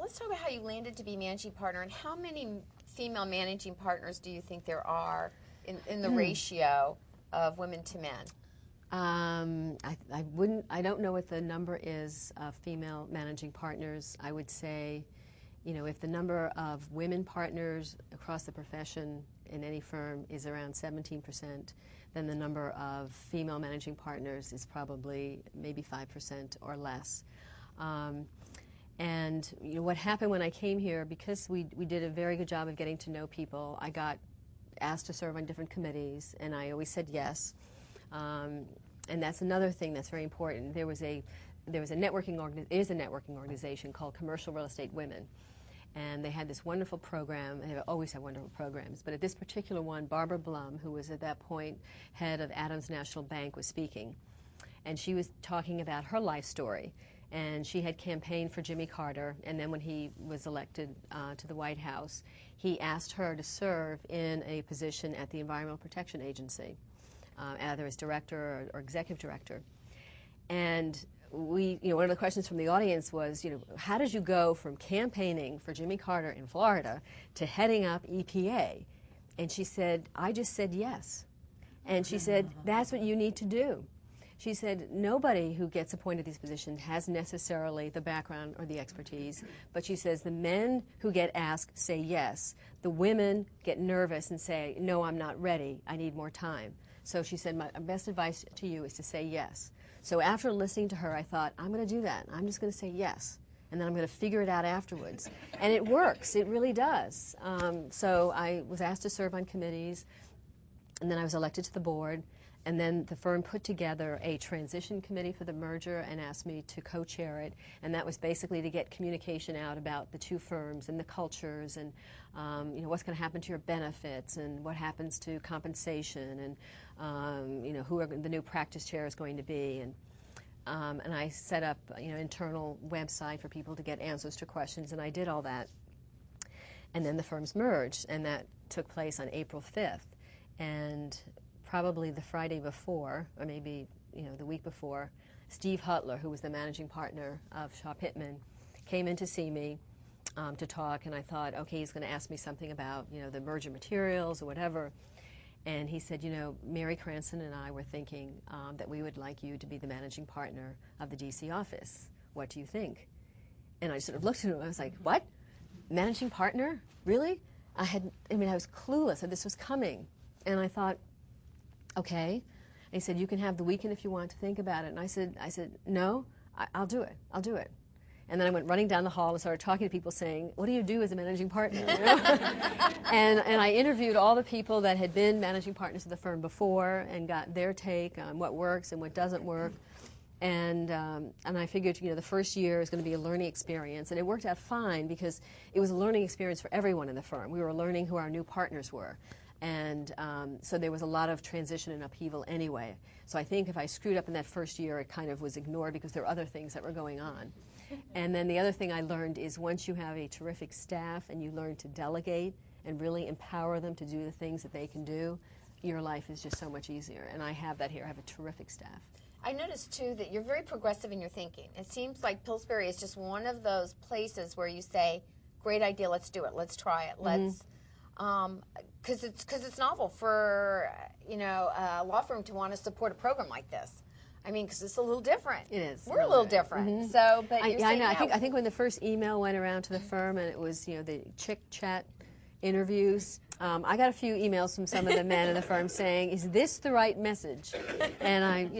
let's talk about how you landed to be managing partner, and how many female managing partners do you think there are in the ratio of women to men? I don't know what the number is of female managing partners. I would say, you know, if the number of women partners across the profession in any firm is around 17%, then the number of female managing partners is probably maybe 5% or less. And you know, what happened when I came here, because we did a very good job of getting to know people, I got asked to serve on different committees, and I always said yes. And that's another thing that's very important. There is a networking organization called Commercial Real Estate Women, and they had this wonderful program. They always have wonderful programs, but at this particular one, Barbara Blum, who was at that point head of Adams National Bank, was speaking, and she was talking about her life story. And she had campaigned for Jimmy Carter, and then when he was elected to the White House, he asked her to serve in a position at the Environmental Protection Agency, either as director or executive director. And one of the questions from the audience was, how did you go from campaigning for Jimmy Carter in Florida to heading up EPA? And she said, I just said yes. And she said, that's what you need to do. She said, nobody who gets appointed to these positions has necessarily the background or the expertise, but she says the men who get asked say yes. The women get nervous and say, no, I'm not ready. I need more time. So she said, my best advice to you is to say yes. So after listening to her, I thought, I'm going to do that. I'm just going to say yes, and then I'm going to figure it out afterwards. And it works. It really does. So I was asked to serve on committees, and then I was elected to the board. And then the firm put together a transition committee for the merger and asked me to co-chair it. And that was basically to get communication out about the two firms and the cultures and what's going to happen to your benefits and what happens to compensation and who are the new practice chair is going to be. And I set up internal website for people to get answers to questions, and I did all that. And then the firms merged, and that took place on April 5th. And probably the Friday before, or maybe the week before, Steve Hutler, who was the managing partner of Shaw Pittman, came in to see me to talk, and I thought, okay, he's going to ask me something about the merger materials or whatever. And he said, Mary Cranston and I were thinking that we would like you to be the managing partner of the DC office. What do you think? And I sort of looked at him, I was like, what? Managing partner? Really? I was clueless that this was coming. And I thought, okay. And he said, you can have the weekend if you want to think about it. And I said, no, I'll do it. I'll do it. And then I went running down the hall and started talking to people saying, what do you do as a managing partner? And I interviewed all the people that had been managing partners of the firm before and got their take on what works and what doesn't work. And I figured, the first year is going to be a learning experience. And it worked out fine because it was a learning experience for everyone in the firm. We were learning who our new partners were. And so there was a lot of transition and upheaval anyway. So I think if I screwed up in that first year, it kind of was ignored because there were other things that were going on. And then the other thing I learned is once you have a terrific staff and you learn to delegate and really empower them to do the things that they can do, your life is just so much easier. And I have that here. I have a terrific staff. I noticed, too, that you're very progressive in your thinking. It seems like Pillsbury is just one of those places where you say, great idea, let's do it, let's try it, let's... Because it's novel for a law firm to want to support a program like this. I mean, because it's a little different. It is. We're a little different. So, but I know. I think when the first email went around to the firm and it was the chick chat interviews, I got a few emails from some of the men in the firm saying, "Is this the right message?" And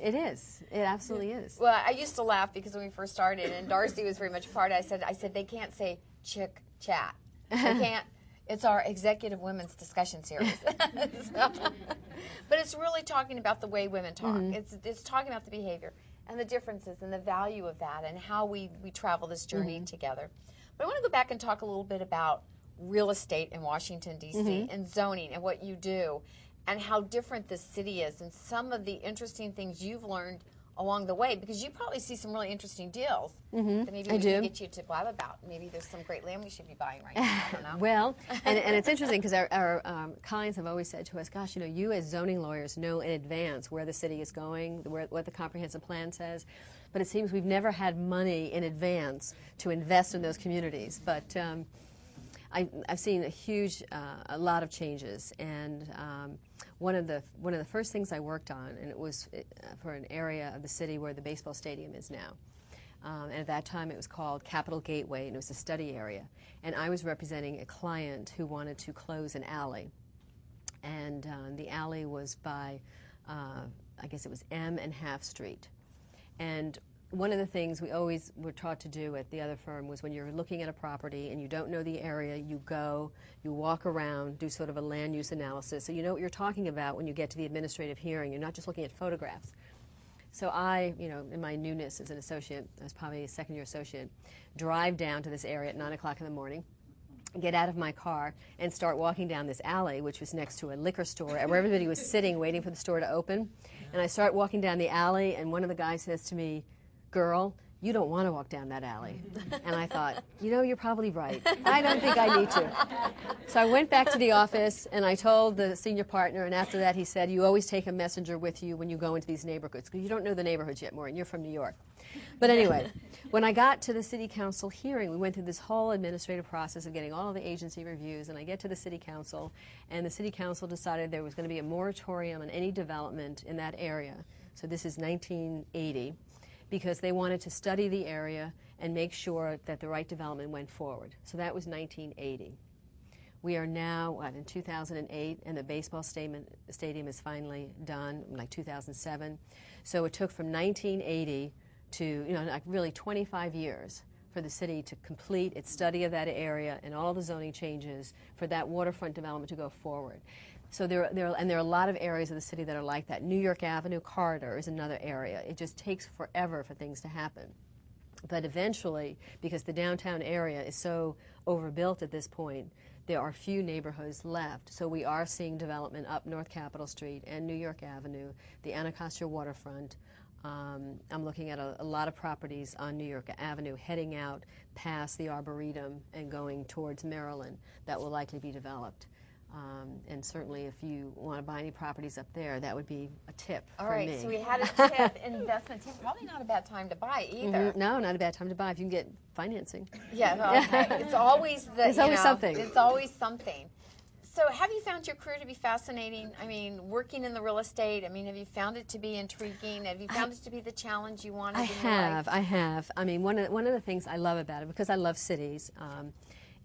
it is. It absolutely is. Well, I used to laugh because when we first started, and Darcy was very much a part of it, I said they can't say chick chat. They can't. It's our executive women's discussion series. But it's really talking about the way women talk. It's talking about the behavior and the differences and the value of that and how we travel this journey together. But I want to go back and talk a little bit about real estate in Washington, D.C. and zoning and what you do and how different this city is and some of the interesting things you've learned along the way, because you probably see some really interesting deals that maybe we can get you to blab about. Maybe there's some great land we should be buying right now. I don't know. Well, and it's interesting because our clients have always said to us, gosh, you as zoning lawyers know in advance where the city is going, what the comprehensive plan says. but it seems we've never had money in advance to invest in those communities. But I've seen a lot of changes, and one of the first things I worked on, and it was for an area of the city where the baseball stadium is now. And at that time it was called Capitol Gateway, and it was a study area. And I was representing a client who wanted to close an alley. And the alley was by, I guess it was M and Half Street. And one of the things we always were taught to do at the other firm was when you're looking at a property and you don't know the area, you go, you walk around, do sort of a land use analysis, so you know what you're talking about when you get to the administrative hearing. You're not just looking at photographs. So I, in my newness as an associate, I was probably a second-year associate, drive down to this area at 9 o'clock in the morning, get out of my car, and start walking down this alley, which was next to a liquor store, where everybody was sitting waiting for the store to open. And I start walking down the alley, and one of the guys says to me, "Girl, you don't want to walk down that alley." And I thought, you're probably right. I don't think I need to. So I went back to the office, and I told the senior partner, and after that he said, "You always take a messenger with you when you go into these neighborhoods, because you don't know the neighborhoods yet, Maureen. You're from New York." But anyway, when I got to the city council hearing, we went through this whole administrative process of getting all of the agency reviews, and I get to the city council, and the city council decided there was going to be a moratorium on any development in that area. So this is 1980. Because they wanted to study the area and make sure that the right development went forward. So that was 1980. We are now, in 2008, and the baseball stadium is finally done, like 2007. So it took from 1980 to, like really 25 years for the city to complete its study of that area and all the zoning changes for that waterfront development to go forward. So there are a lot of areas of the city that are like that. New York Avenue corridor is another area. It just takes forever for things to happen. But eventually, because the downtown area is so overbuilt at this point, there are few neighborhoods left. So we are seeing development up North Capitol Street and New York Avenue, the Anacostia waterfront. I'm looking at a lot of properties on New York Avenue heading out past the Arboretum and going towards Maryland that will likely be developed. And certainly if you want to buy any properties up there, that would be a tip All from right, me. so we had a tip, investment tip. Probably not a bad time to buy either. No, not a bad time to buy if you can get financing. Yeah, okay. It's always There's always something. It's always something. So have you found your career to be fascinating? I mean, working in the real estate, have you found it to be intriguing? Have you found it to be the challenge you wanted in your life? I have. I mean, one of the things I love about it, because I love cities,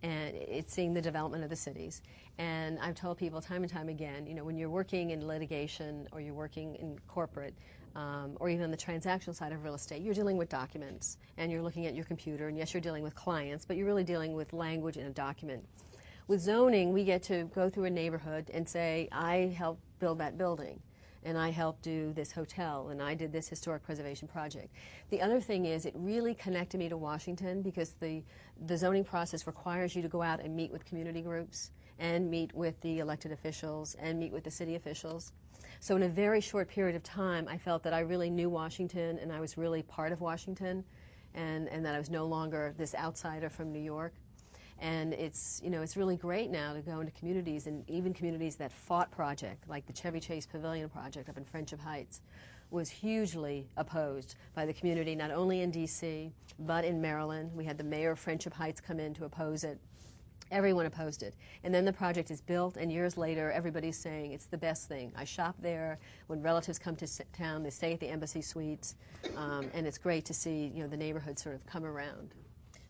and it's seeing the development of the cities. And I've told people time and time again, when you're working in litigation or you're working in corporate, or even on the transactional side of real estate, you're dealing with documents and you're looking at your computer, and yes, you're dealing with clients, but you're really dealing with language in a document. With zoning, we get to go through a neighborhood and say, I helped build that building, and I helped do this hotel, and I did this historic preservation project. The other thing is, it really connected me to Washington, because the zoning process requires you to go out and meet with community groups and meet with the elected officials and meet with the city officials. So in a very short period of time, I felt that I really knew Washington, and I was really part of Washington, and that I was no longer this outsider from New York. And it's really great now to go into communities, and even communities that fought project, like the Chevy Chase Pavilion project up in Friendship Heights, was hugely opposed by the community, not only in D.C., but in Maryland. We had the mayor of Friendship Heights come in to oppose it. Everyone opposed it. And then the project is built, and years later, everybody's saying it's the best thing. I shop there. When relatives come to town, they stay at the Embassy Suites, and it's great to see the neighborhood sort of come around.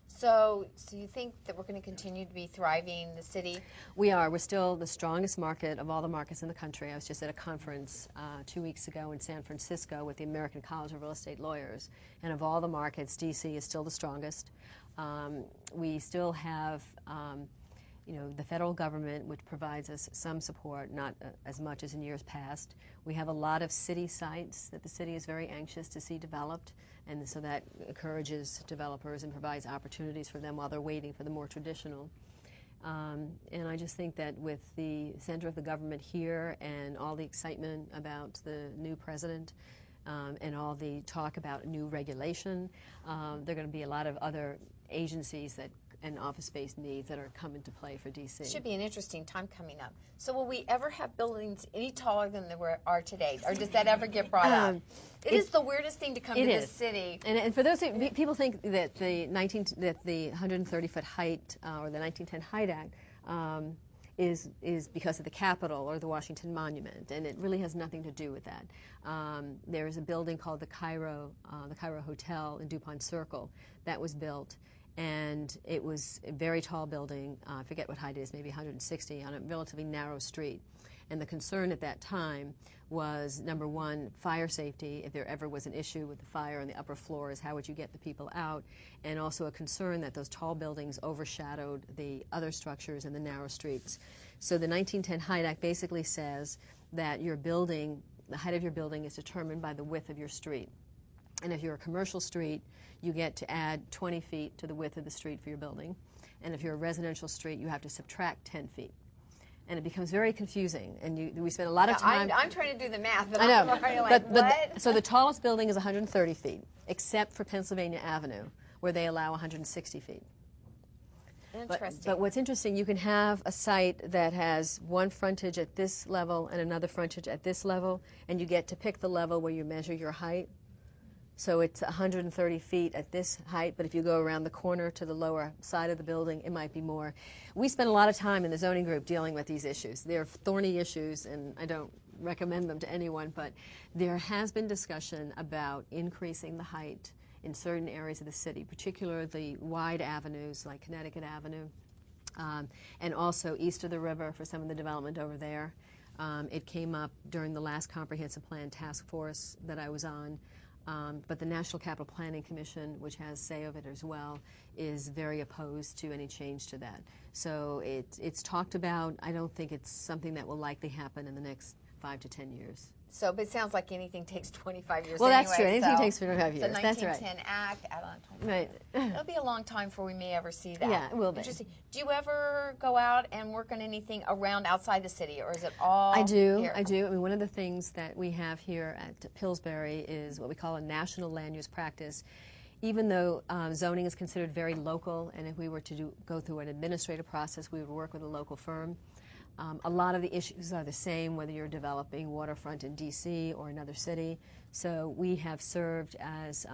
So you think that we're going to continue to be thriving, the city? We are. We're still the strongest market of all the markets in the country. I was just at a conference 2 weeks ago in San Francisco with the American College of Real Estate Lawyers, and of all the markets, D.C. is still the strongest. We still have the federal government, which provides us some support, not as much as in years past. We have a lot of city sites that the city is very anxious to see developed, and so that encourages developers and provides opportunities for them while they're waiting for the more traditional. And I just think that with the center of the government here and all the excitement about the new president, and all the talk about new regulation, there are going to be a lot of other agencies that and office space needs that are coming to play for D.C. Should be an interesting time coming up. So will we ever have buildings any taller than they are today, or does that ever get brought up? It is the weirdest thing to come to this city. And for those people think that the 130-foot height or the 1910 Height Act is because of the Capitol or the Washington Monument, and it really has nothing to do with that. There is a building called the Cairo Hotel in DuPont Circle that was built, and it was a very tall building. I forget what height it is, maybe 160, on a relatively narrow street. And the concern at that time was, number one, fire safety. If there ever was an issue with the fire on the upper floors, how would you get the people out? And also a concern that those tall buildings overshadowed the other structures in the narrow streets. So the 1910 Height Act basically says that your building, the height of your building is determined by the width of your street. And if you're a commercial street, you get to add 20 feet to the width of the street for your building. And if you're a residential street, you have to subtract 10 feet. And it becomes very confusing, and we spend a lot of time. I'm trying to do the math, but I know. I'm already like, what? So the tallest building is 130 feet, except for Pennsylvania Avenue, where they allow 160 feet. Interesting. But what's interesting, you can have a site that has one frontage at this level and another frontage at this level, and you get to pick the level where you measure your height. So it's 130 feet at this height, but if you go around the corner to the lower side of the building, it might be more. We spend a lot of time in the zoning group dealing with these issues. They're thorny issues, and I don't recommend them to anyone, but there has been discussion about increasing the height in certain areas of the city, particularly wide avenues like Connecticut Avenue, and also east of the river for some of the development over there. It came up during the last comprehensive plan task force that I was on. But the National Capital Planning Commission, which has say of it as well, is very opposed to any change to that. So it's talked about. I don't think it's something that will likely happen in the next 5 to 10 years. So, but it sounds like anything takes 25 years. Well, anyway, that's true. Anything so takes 25 years. The 1910 Act, add on 25. Right. It'll be a long time before we may ever see that. Yeah, it will be. Interesting. Do you ever go out and work on anything around outside the city, or is it all I do. here? I do. I mean, one of the things that we have here at Pillsbury is what we call a national land use practice. Even though zoning is considered very local, and if we were to go through an administrative process, we would work with a local firm. A lot of the issues are the same, whether you're developing waterfront in D.C. or another city. So we have served as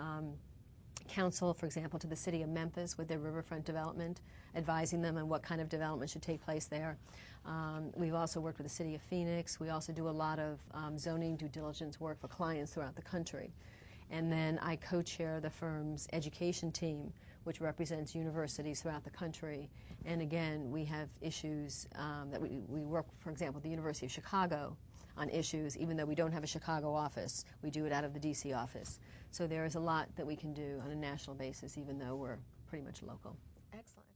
counsel, for example, to the city of Memphis with their riverfront development, advising them on what kind of development should take place there. We've also worked with the city of Phoenix. We also do a lot of zoning due diligence work for clients throughout the country. And then I co-chair the firm's education team, which represents universities throughout the country. And again, we have issues that we work, for example, at the University of Chicago on issues, even though we don't have a Chicago office. We do it out of the D.C. office. So there is a lot that we can do on a national basis, even though we're pretty much local. Excellent.